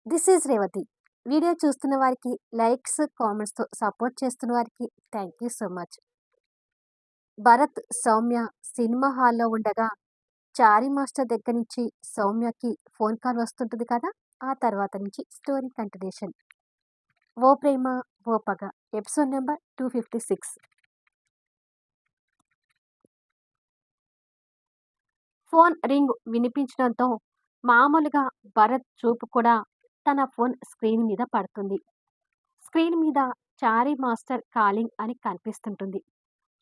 This is Revathi. Video చూస్తున్న వారికి likes, కామెంట్స్‌తో support చేస్తున్న వారికి thank you so much. Bharat, Soumya cinema హాల్‌లో ఉండగా చారీ మాస్టర్ దగ్గర నుంచి సౌమ్యకి ఫోన్ కాల్ వస్తుంటుంది కదా! ఆ తర్వాత నుంచి స్టోరీ కంటిన్యూషన్. 'ఓ ప్రేమ ఓ పగ' ఎపిసోడ్ నంబర్ 256. ఫోన్ రింగ్ వినిపించడంతో మామూలుగా భరత్ చూపు కూడా తన ఫోన్ స్క్రీన్ మీద పడుతుంది. స్క్రీన్ మీద చారీ మాస్టర్ కాలింగ్ అని కనిపిస్తుంటుంది.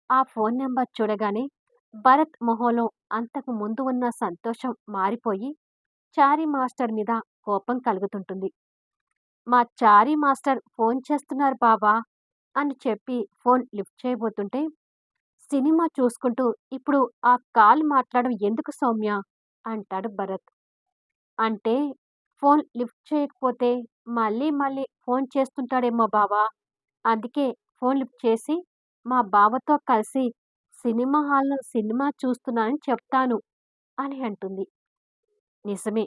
ఆ ఫోన్ నెంబర్ చూడగానే భరత్ మొహంలో అంతకు ముందు ఉన్న సంతోషం మారిపోయి చారీ మాస్టర్ మీద కోపం కలుగుతుంటుంది. మా చారీ మాస్టర్ ఫోన్ చేస్తున్నారు బాబా అని చెప్పి ఫోన్ లిఫ్ట్ చేయబోతుంటే, సినిమా చూసుకుంటూ ఇప్పుడు ఆ కాల్ మాట్లాడడం ఎందుకు సౌమ్య అంటాడు భరత్. అంటే ఫోన్ లిఫ్ట్ చేయకపోతే మళ్ళీ మళ్ళీ ఫోన్ చేస్తుంటాడేమో బావా. అందుకే ఫోన్ లిఫ్ట్ చేసి మా బావతో కలిసి సినిమా హాల్‌లో సినిమా చూస్తున్నానని చెప్తాను అని అంటుంది. నిజమే.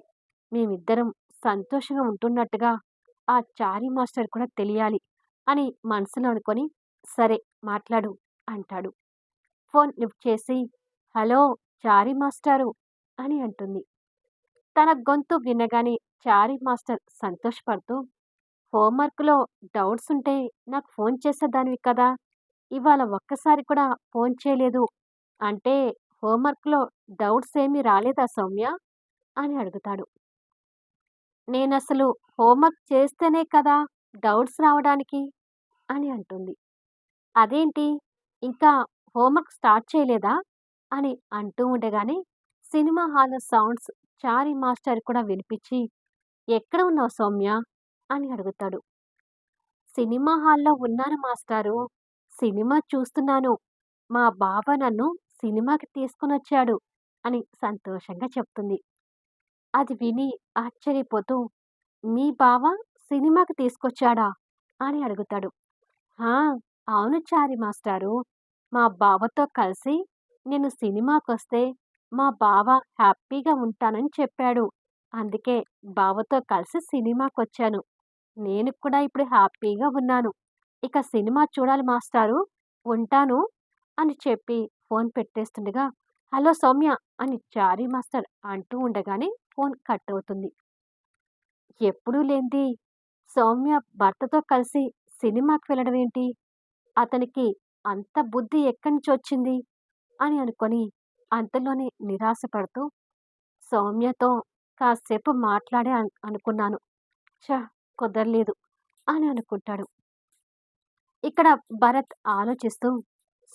మేమిద్దరం సంతోషంగా ఉంటున్నట్టుగా ఆ చారీ మాస్టర్ కూడా తెలియాలి అని మనసులో అనుకొని, సరే మాట్లాడు అంటాడు. ఫోన్ లిఫ్ట్ చేసి హలో చారీ మాస్టారు అని అంటుంది. తన గొంతు వినగానే చారీ మాస్టర్ సంతోషపడుతూ, హోంవర్క్‌లో డౌట్స్ ఉంటే నాకు ఫోన్ చేసేదానివి కదా! ఇవాళ ఒక్కసారి కూడా ఫోన్ చేయలేదు. అంటే హోంవర్క్‌లో డౌట్స్ ఏమీ రాలేదా సౌమ్య? అని అడుగుతాడు. నేనసలు హోంవర్క్ చేస్తేనే కదా డౌట్స్ రావడానికి అని అంటుంది. అదేంటి ఇంకా హోంవర్క్ స్టార్ట్ చేయలేదా? అని అంటూ ఉండగానే సినిమా హాల్ సౌండ్స్ చారీ మాస్టర్ కూడా వినిపించి, ఎక్కడ ఉన్నావు సౌమ్య? అని అడుగుతాడు. సినిమా హాల్‌లో ఉన్నాను మాస్టారు. సినిమా చూస్తున్నాను. మా బావ నన్ను సినిమాకి తీసుకొనొచ్చాడు అని సంతోషంగా చెప్తుంది. అది విని ఆశ్చర్యపోతూ, మీ బావ సినిమాకి తీసుకొచ్చాడా? అని అడుగుతాడు. ఆ! అవును చారీ మాస్టారు. మా బావతో కలిసి నేను సినిమాకొస్తే మా బావ హ్యాపీగా ఉంటానని చెప్పాడు. అందుకే బావతో కలిసి సినిమాకొచ్చాను. నేను కూడా ఇప్పుడు హ్యాపీగా ఉన్నాను. ఇక సినిమా చూడాలి మాస్టారు. ఉంటాను అని చెప్పి ఫోన్ పెట్టేస్తుండగా, హలో సౌమ్య అని చారీ మాస్టర్ అంటూ ఉండగానే ఫోన్ కట్ అవుతుంది. ఎప్పుడూ లేనిది సౌమ్య భర్తతో కలిసి సినిమాకి వెళ్ళడం ఏంటి? అతనికి అంత బుద్ధి ఎక్కడి నుంచొచ్చింది? అని అనుకొని అంతలోనే నిరాశపడుతూ సౌమ్యతో కాసేపు మాట్లాడే అనుకున్నాను. కుదరలేదు అని అనుకుంటాడు. ఇక్కడ భరత్ ఆలోచిస్తూ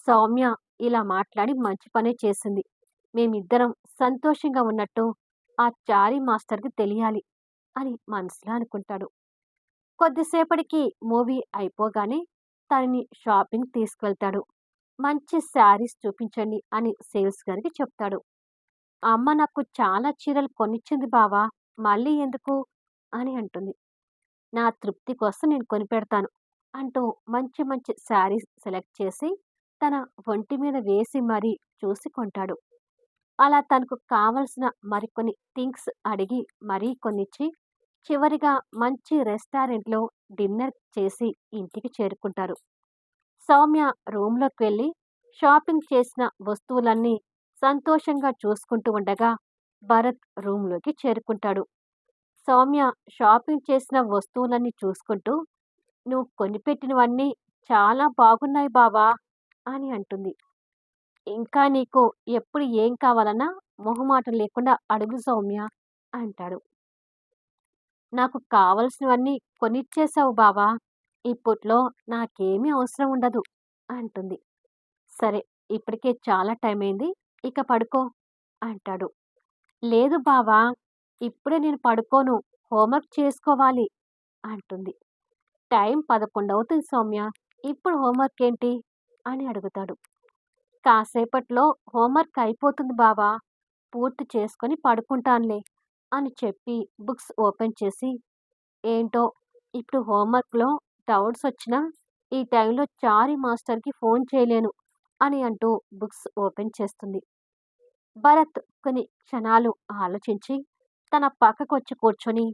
సౌమ్య ఇలా మాట్లాడి మంచి పనే చేసింది. మేమిద్దరం సంతోషంగా ఉన్నట్టు ఆ చారీ మాస్టర్‌కి తెలియాలి అని మనసులో అనుకుంటాడు. కొద్దిసేపటికి మూవీ అయిపోగానే తనని షాపింగ్ తీసుకెళ్తాడు. మంచి శారీస్ చూపించండి అని సేల్స్ గారికి చెప్తాడు. అమ్మ నాకు చాలా చీరలు కొనిచ్చింది బావా! మళ్ళీ ఎందుకు? అని అంటుంది. నా తృప్తి కోసం నేను కొనిపెడతాను అంటూ మంచి మంచి శారీస్ సెలెక్ట్ చేసి తన ఒంటి మీద వేసి మరీ చూసి కొంటాడు. అలా తనకు కావలసిన మరికొన్ని థింగ్స్ అడిగి మరీ కొనిచ్చి చివరిగా మంచి రెస్టారెంట్‌లో డిన్నర్ చేసి ఇంటికి చేరుకుంటారు. సౌమ్య రూమ్‌లోకి వెళ్లి షాపింగ్ చేసిన వస్తువులన్నీ సంతోషంగా చూసుకుంటూ ఉండగా భరత్ రూమ్‌లోకి చేరుకుంటాడు. సౌమ్య షాపింగ్ చేసిన వస్తువులన్నీ చూసుకుంటూ, "నువ్వు కొనిపెట్టినవన్నీ చాలా బాగున్నాయి బావా" అని అంటుంది. "ఇంకా నీకు ఎప్పుడు ఏం కావాలన్నా మొహమాటం లేకుండా అడుగు సౌమ్య" అంటాడు. "నాకు కావలసినవన్నీ కొనిచ్చేశావు బావా! ఇప్పట్లో నాకేమీ అవసరం ఉండదు" అంటుంది. "సరే, ఇప్పటికే చాలా టైమయింది. ఇక పడుకో" అంటాడు. "లేదు బావా! ఇప్పుడే నేను పడుకోను. హోంవర్క్ చేసుకోవాలి" అంటుంది. "టైం 11 అవుతుంది సౌమ్య. ఇప్పుడు హోంవర్క్ ఏంటి?" అని అడుగుతాడు. "కాసేపట్లో హోంవర్క్ అయిపోతుంది బావా! పూర్తి చేసుకొని పడుకుంటానులే" అని చెప్పి బుక్స్ ఓపెన్ చేసి, ఏంటో ఇప్పుడు హోంవర్క్‌లో డౌట్స్ వచ్చినా ఈ టైంలో చారీ మాస్టర్‌కి ఫోన్ చేయలేను అని అంటూ బుక్స్ ఓపెన్ చేస్తుంది. భరత్ కొన్ని క్షణాలు ఆలోచించి తన పక్కకొచ్చి కూర్చొని,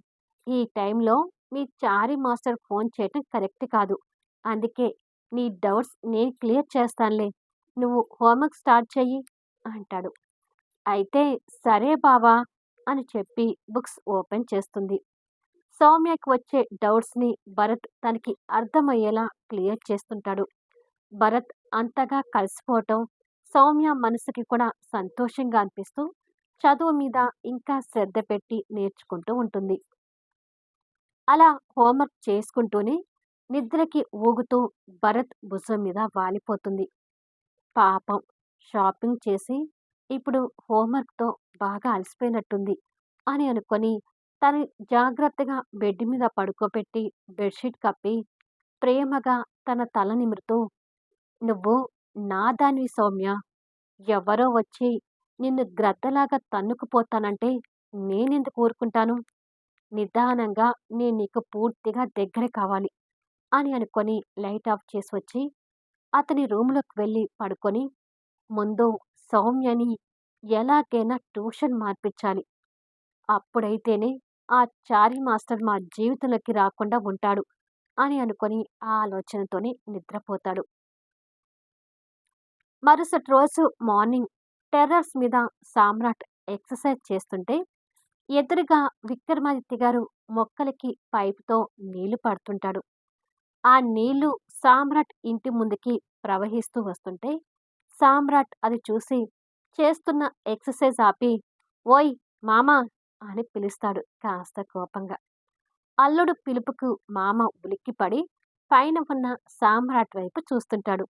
ఈ టైంలో మీ చారీ మాస్టర్ ఫోన్ చేయటం కరెక్ట్ కాదు. అందుకే నీ డౌట్స్ నేను క్లియర్ చేస్తానులే. నువ్వు హోంవర్క్ స్టార్ట్ చెయ్యి అంటాడు. అయితే సరే బావా అని చెప్పి బుక్స్ ఓపెన్ చేస్తుంది. సౌమ్యకి వచ్చే డౌట్స్‌ని భరత్ తనకి అర్థమయ్యేలా క్లియర్ చేస్తుంటాడు. భరత్ అంతగా కలిసిపోవటం సౌమ్య మనసుకి కూడా సంతోషంగా అనిపిస్తూ చదువు మీద ఇంకా శ్రద్ధ పెట్టి నేర్చుకుంటూ ఉంటుంది. అలా హోంవర్క్ చేసుకుంటూనే నిద్రకి ఊగుతూ భరత్ భుజం మీద వాలిపోతుంది. పాపం షాపింగ్ చేసి ఇప్పుడు హోంవర్క్‌తో బాగా అలసిపోయినట్టుంది అని అనుకొని తనని జాగ్రత్తగా బెడ్ మీద పడుకోబెట్టి బెడ్‌షీట్ కప్పి ప్రేమగా తన తల నిమురుతూ, "నువ్వు నా దానివి సౌమ్య. ఎవరో వచ్చి నిన్ను గ్రద్దలాగా తన్నుకుపోతానంటే నేనెందుకు ఊరుకుంటాను? నిదానంగా నేను నీకు పూర్తిగా దగ్గర కావాలి" అని అనుకొని లైట్ ఆఫ్ చేసి వచ్చి అతని రూమ్‌లోకి వెళ్ళి పడుకొని, ముందు సౌమ్యని ఎలాగైనా ట్యూషన్ మార్పించాలి. అప్పుడైతేనే ఆ చారీ మాస్టర్ మా జీవితంలోకి రాకుండా ఉంటాడు అని అనుకొని ఆ ఆలోచనతోనే నిద్రపోతాడు. మరుసటి రోజు మార్నింగ్ టెర్రస్ మీద సామ్రాట్ ఎక్సర్సైజ్ చేస్తుంటే ఎదురుగా విక్రమాదిత్య గారు మొక్కలకి పైపుతో నీళ్లు పడుతుంటాడు. ఆ నీళ్లు సామ్రాట్ ఇంటి ముందుకి ప్రవహిస్తూ వస్తుంటే సామ్రాట్ అది చూసి చేస్తున్న ఎక్సర్సైజ్ ఆపి, "ఓయ్ మామా" అని పిలుస్తాడు కాస్త కోపంగా. అల్లుడు పిలుపుకు మామ ఉలిక్కిపడి పైన ఉన్న సామ్రాట్ వైపు చూస్తుంటాడు.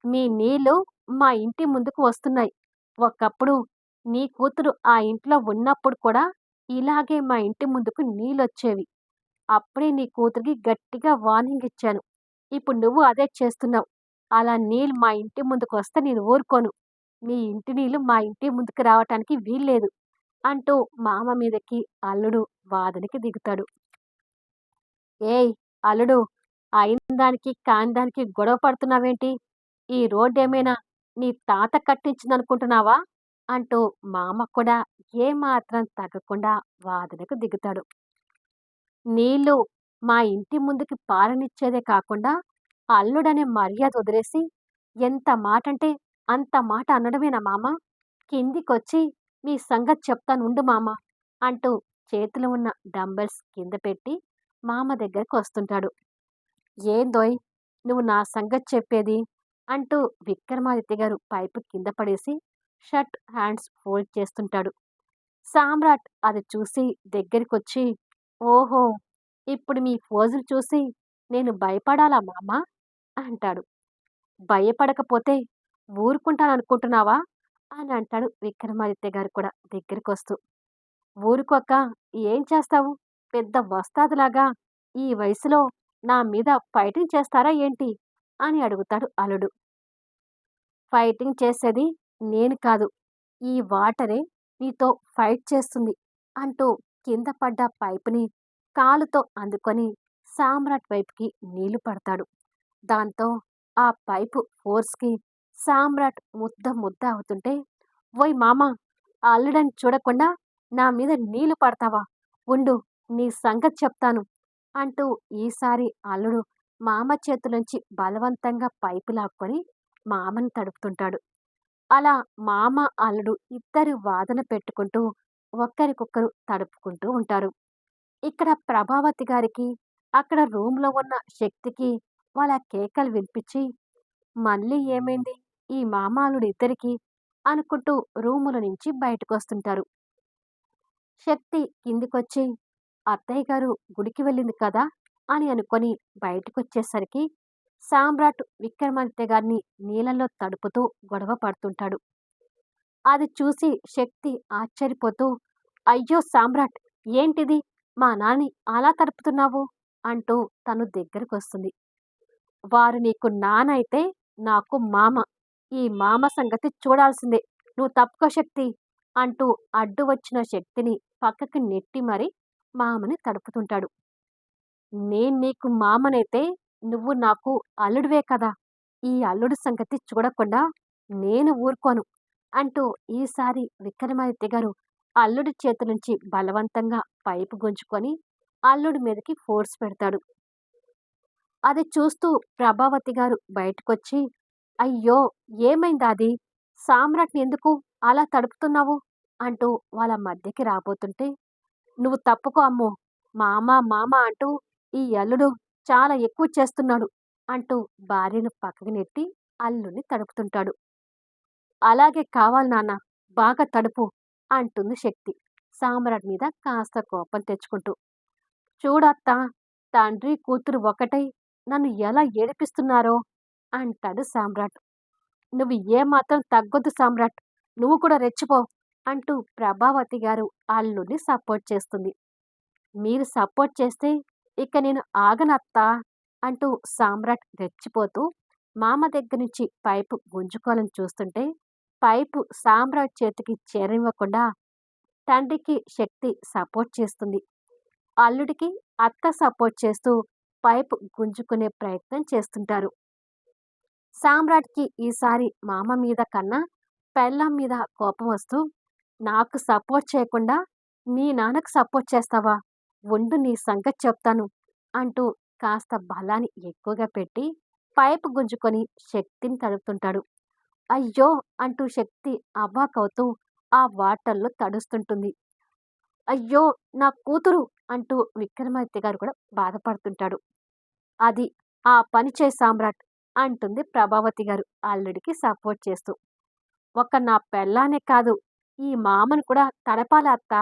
"మీ నీళ్లు మా ఇంటి ముందుకు వస్తున్నాయి. ఒకప్పుడు నీ కూతురు ఆ ఇంట్లో ఉన్నప్పుడు కూడా ఇలాగే మా ఇంటి ముందుకు నీళ్ళొచ్చేవి. అప్పుడే నీ కూతురికి గట్టిగా వార్నింగ్ ఇచ్చాను. ఇప్పుడు నువ్వు అదే చేస్తున్నావు. అలా నీళ్ళు మా ఇంటి ముందుకొస్తే నేను ఊరుకోను. నీ ఇంటి నీళ్ళు మా ఇంటి ముందుకు రావటానికి వీల్లేదు" అంటూ మామ మీదకి అల్లుడు వాదనకి దిగుతాడు. "ఏయ్ అల్లుడు, అయిన దానికి కాని దానికి గొడవ పడుతున్నావేంటి? ఈ రోడ్డేమైనా నీ తాత కట్టించిందనుకుంటున్నావా?" అంటూ మామ కూడా ఏమాత్రం తగ్గకుండా వాదనకు దిగుతాడు. "నీళ్ళు మా ఇంటి ముందుకి పారనిచ్చేదే కాకుండా అల్లుడనే మర్యాద వదిలేసి ఎంత మాటంటే అంత మాట అనడమేనా మామ? కిందికొచ్చి నీ సంగతి చెప్తానుండు మామ" అంటూ చేతిలో ఉన్న డంబెల్స్ కింద పెట్టి మామ దగ్గరకొస్తుంటాడు. "ఏందోయ్ నువ్వు నా సంగతి చెప్పేది" అంటూ విక్రమాదిత్య గారు పైపు కింద పడేసి షర్ట్ హ్యాండ్స్ ఫోల్డ్ చేస్తుంటాడు. సామ్రాట్ అది చూసి దగ్గరికొచ్చి, "ఓహో! ఇప్పుడు మీ ఫోజులు చూసి నేను భయపడాలా మామా?" అంటాడు. "భయపడకపోతే ఊరుకుంటాననుకుంటున్నావా?" అని అంటాడు విక్రమాదిత్య గారు కూడా దగ్గరికొస్తూ. "ఊరుకోక ఏం చేస్తావు? పెద్ద వస్తాదులాగా ఈ వయసులో నా మీద ఫైటింగ్ చేస్తారా ఏంటి?" అని అడుగుతాడు అల్లుడు. "ఫైటింగ్ చేసేది నేను కాదు. ఈ వాటరే నీతో ఫైట్ చేస్తుంది" అంటూ కింద పడ్డ పైపుని కాలుతో అందుకొని సామ్రాట్ వైపుకి నీళ్లు పడతాడు. దాంతో ఆ పైపు ఫోర్స్‌కి సామ్రాట్ ముద్ద ముద్ద అవుతుంటే, "ఓయ్ మామా! ఆ అల్లుడని చూడకుండా నా మీద నీళ్లు పడతావా? ఉండు నీ సంగతి చెప్తాను" అంటూ ఈసారి అల్లుడు మామ చేతిలోంచి బలవంతంగా పైపు లాక్కొని మామని తడుపుతుంటాడు. అలా మామ, అల్లుడు ఇద్దరు వాదన పెట్టుకుంటూ ఒకరికొకరు తడుపుకుంటూ ఉంటారు. ఇక్కడ ప్రభావతి గారికి, అక్కడ రూమ్‌లో ఉన్న శక్తికి వాళ్ళ కేకలు వినిపిచ్చి, "మళ్ళీ ఏమైంది ఈ మామ, అల్లుడు ఇద్దరికీ" అనుకుంటూ రూములో నుంచి బయటకొస్తుంటారు. శక్తి కిందికొచ్చి, "అత్తయ్య గారు గుడికి వెళ్ళింది కదా" అని అనుకొని బయటకొచ్చేసరికి సామ్రాట్ విక్రమాదిత్య గారిని నీళ్ళలో తడుపుతూ గొడవ పడుతుంటాడు. అది చూసి శక్తి ఆశ్చర్యపోతూ, "అయ్యో సామ్రాట్! ఏంటిది? మా నాన్ని అలా తడుపుతున్నావు" అంటూ తను దగ్గరకొస్తుంది. "వారు నీకు నాన్న అయితే నాకు మామ. ఈ మామ సంగతి చూడాల్సిందే. నువ్వు తప్పుకో శక్తి" అంటూ అడ్డు వచ్చిన శక్తిని పక్కకి నెట్టి మరీ మామని తడుపుతుంటాడు. "నేను నీకు మామనైతే నువ్వు నాకు అల్లుడివే కదా! ఈ అల్లుడి సంగతి చూడకుండా నేను ఊరుకోను" అంటూ ఈసారి విక్రమాదిత్య గారు అల్లుడి చేతి నుంచి బలవంతంగా పైపు గుంజుకొని అల్లుడి మీదకి ఫోర్స్ పెడతాడు. అది చూస్తూ ప్రభావతి గారు బయటకొచ్చి, "అయ్యో! ఏమైందది? సామ్రాట్‌ని ఎందుకు అలా తడుపుతున్నావు?" అంటూ వాళ్ళ మధ్యకి రాబోతుంటే, "నువ్వు తప్పుకో అమ్మో! మామ, మామ అంటూ ఈ అల్లుడు చాలా ఎక్కువ చేస్తున్నాడు" అంటూ భార్యను పక్కకి నెట్టి అల్లుడిని తడుపుతుంటాడు. "అలాగే కావాలి నాన్న, బాగా తడుపు" అంటుంది శక్తి సామ్రాట్ మీద కాస్త కోపం తెచ్చుకుంటూ. "చూడత్తా, తండ్రి, కూతురు ఒకటై నన్ను ఎలా ఏడిపిస్తున్నారో" అంటాడు సామ్రాట్. "నువ్వు ఏమాత్రం తగ్గొద్దు సామ్రాట్, నువ్వు కూడా రెచ్చిపో" అంటూ ప్రభావతి గారు అల్లుడిని సపోర్ట్ చేస్తుంది. "మీరు సపోర్ట్ చేస్తే ఇక నేను ఆగనత్తా" అంటూ సామ్రాట్ రెచ్చిపోతూ మామ దగ్గర నుంచి పైపు గుంజుకోవాలని చూస్తుంటే, పైపు సామ్రాట్ చేతికి చేరనివ్వకుండా తండ్రికి శక్తి సపోర్ట్ చేస్తుంది. అల్లుడికి అత్త సపోర్ట్ చేస్తూ పైపు గుంజుకునే ప్రయత్నం చేస్తుంటారు. సామ్రాట్‌కి ఈసారి మామ మీద కన్నా పెళ్ళాం మీద కోపం వస్తూ, "నాకు సపోర్ట్ చేయకుండా మీ నాన్నకు సపోర్ట్ చేస్తావా? ఉండు నీ సంగతి చెప్తాను" అంటూ కాస్త బలాన్ని ఎక్కువగా పెట్టి పైపు గుంజుకొని శక్తిని తడుపుతుంటాడు. "అయ్యో!" అంటూ శక్తి అవాక్కవుతూ ఆ వాటర్‌లో తడుస్తుంటుంది. "అయ్యో! నా కూతురు" అంటూ విక్రమాదిత్య గారు కూడా బాధపడుతుంటాడు. "అది ఆ పని చేయి సామ్రాట్" అంటుంది ప్రభావతి గారు అల్లుడికి సపోర్ట్ చేస్తూ. "ఒక్క నా పెళ్ళాన్నే కాదు, ఈ మామను కూడా తడపాలా అత్తా"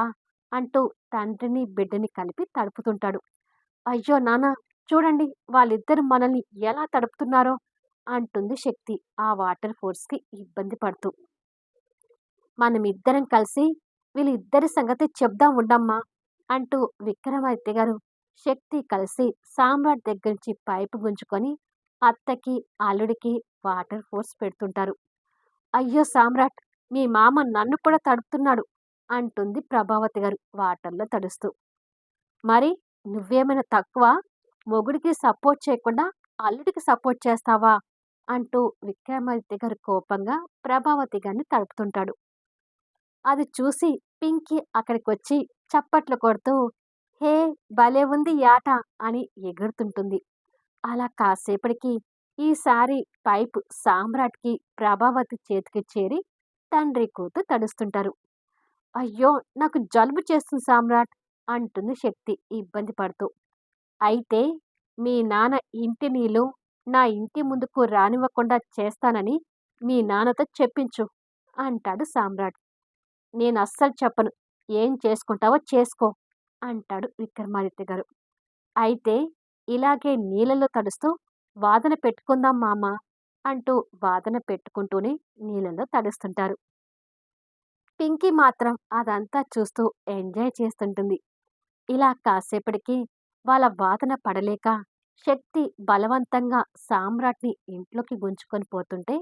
అంటూ తండ్రిని, బిడ్డని కలిపి తడుపుతుంటాడు. "అయ్యో నాన్న, చూడండి వాళ్ళిద్దరూ మనల్ని ఎలా తడుపుతున్నారో" అంటుంది శక్తి ఆ వాటర్ ఫోర్స్‌కి ఇబ్బంది పడుతూ. "మనమిద్దరం కలిసి వీళ్ళిద్దరి సంగతి చెప్దాం ఉండమ్మా" అంటూ విక్రమాదిత్య గారు, శక్తి కలిసి సామ్రాట్ దగ్గర నుంచి పైపు గుంజుకొని అత్తకి, అల్లుడికి వాటర్ ఫోర్స్ పెడుతుంటారు. "అయ్యో సామ్రాట్, మీ మామ నన్ను కూడా తడుపుతున్నాడు" అంటుంది ప్రభావతి గారు వాటర్‌లో తడుస్తూ. "మరి నువ్వేమైనా తక్కువ? మొగుడికి సపోర్ట్ చేయకుండా అల్లుడికి సపోర్ట్ చేస్తావా?" అంటూ విక్రమాదిత్య గారు కోపంగా ప్రభావతి గారిని తడుపుతుంటాడు. అది చూసి పింకీ అక్కడికొచ్చి చప్పట్లు కొడుతూ, "హే! భలే ఉంది ఈ ఆట" అని ఎగురుతుంటుంది. అలా కాసేపటికి ఈసారి పైపు సామ్రాట్‌కి, ప్రభావతి చేతికి చేరి తండ్రి కూతురు తడుస్తుంటారు. "అయ్యో! నాకు జలుబు చేస్తుంది సామ్రాట్" అంటుంది శక్తి ఇబ్బంది పడుతూ. "అయితే మీ నాన్న ఇంటి నీళ్ళు నా ఇంటి ముందుకు రానివ్వకుండా చేస్తానని మీ నాన్నతో చెప్పించు" అంటాడు సామ్రాట్. "నేనస్సలు చెప్పను. ఏం చేసుకుంటావో చేసుకో" అంటాడు విక్రమాదిత్య గారు. "అయితే ఇలాగే నీళ్ళలో తడుస్తూ వాదన పెట్టుకుందాం మామ" అంటూ వాదన పెట్టుకుంటూనే నీళ్ళలో తడుస్తుంటారు. పింకీ మాత్రం అదంతా చూస్తూ ఎంజాయ్ చేస్తుంటుంది. ఇలా కాసేపటికి వాళ్ళ వాదన పడలేక శక్తి బలవంతంగా సామ్రాట్‌ని ఇంట్లోకి గుంజుకొని పోతుంటే,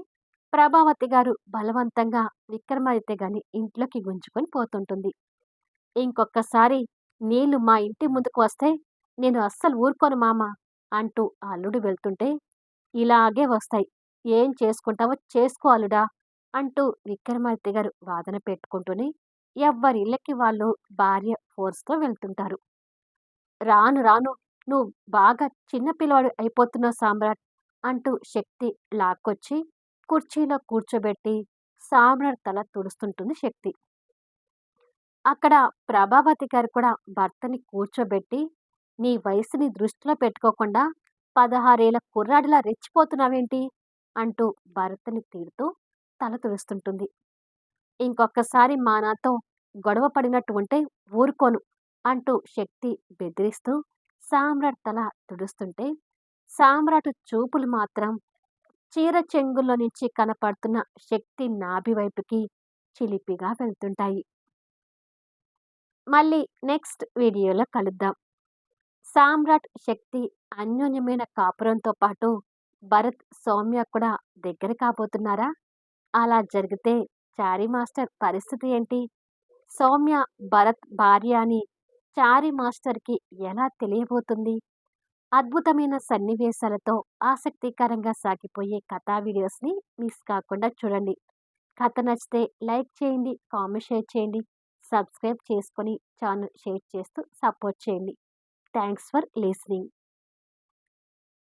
ప్రభావతి గారు బలవంతంగా విక్రమాదిత్య గారిని ఇంట్లోకి గుంజుకొని పోతుంటుంది. "ఇంకొక్కసారి నీళ్ళు మా ఇంటి ముందుకు వస్తే నేను అస్సలు ఊరుకోను మామ" అంటూ అల్లుడు వెళ్తుంటే, "ఇలాగే వస్తాయి. ఏం చేసుకుంటావో చేసుకో అల్లుడా" అంటూ విక్రమాదిత్య గారు వాదన పెట్టుకుంటూనే ఎవ్వరిళ్ళకి వాళ్ళు భార్య ఫోర్స్‌తో వెళ్తుంటారు. "రాను రాను నువ్వు బాగా చిన్న పిల్లాడు అయిపోతున్నావు సామ్రాట్" అంటూ శక్తి లాక్కొచ్చి కుర్చీలో కూర్చోబెట్టి సామ్రాట్ తల తుడుస్తుంటుంది శక్తి. అక్కడ ప్రభావతి గారు కూడా భర్తని కూర్చోబెట్టి, "నీ వయసుని దృష్టిలో పెట్టుకోకుండా 16 ఏళ్ల కుర్రాడిలా రెచ్చిపోతున్నావేంటి?" అంటూ భర్తని తిడుతూ తల తుడుస్తుంటుంది. "ఇంకొక్కసారి మా నాన్నతో గొడవ పడినట్టు ఉంటే ఊరుకోను" అంటూ శక్తి బెదిరిస్తూ సామ్రాట్ తల తుడుస్తుంటే, సామ్రాట్ చూపులు మాత్రం చీర చెంగుల్లో నుంచి కనపడుతున్న శక్తి నాభి వైపుకి చిలిపిగా వెళ్తుంటాయి. మళ్ళీ నెక్స్ట్ వీడియోలో కలుద్దాం. సామ్రాట్, శక్తి అన్యోన్యమైన కాపురంతో పాటు భరత్, సౌమ్య కూడా దగ్గర కాబోతున్నారా? అలా జరిగితే చారీ మాస్టర్ పరిస్థితి ఏంటి? సౌమ్య భరత్ భార్య అని చారీ మాస్టర్‌కి ఎలా తెలియబోతుంది? అద్భుతమైన సన్నివేశాలతో ఆసక్తికరంగా సాగిపోయే కథా వీడియోస్‌ని మిస్ కాకుండా చూడండి. కథ నచ్చితే లైక్ చేయండి, కామెంట్ షేర్ చేయండి, సబ్స్క్రైబ్ చేసుకొని ఛానల్ షేర్ చేస్తూ సపోర్ట్ చేయండి. Thanks for listening.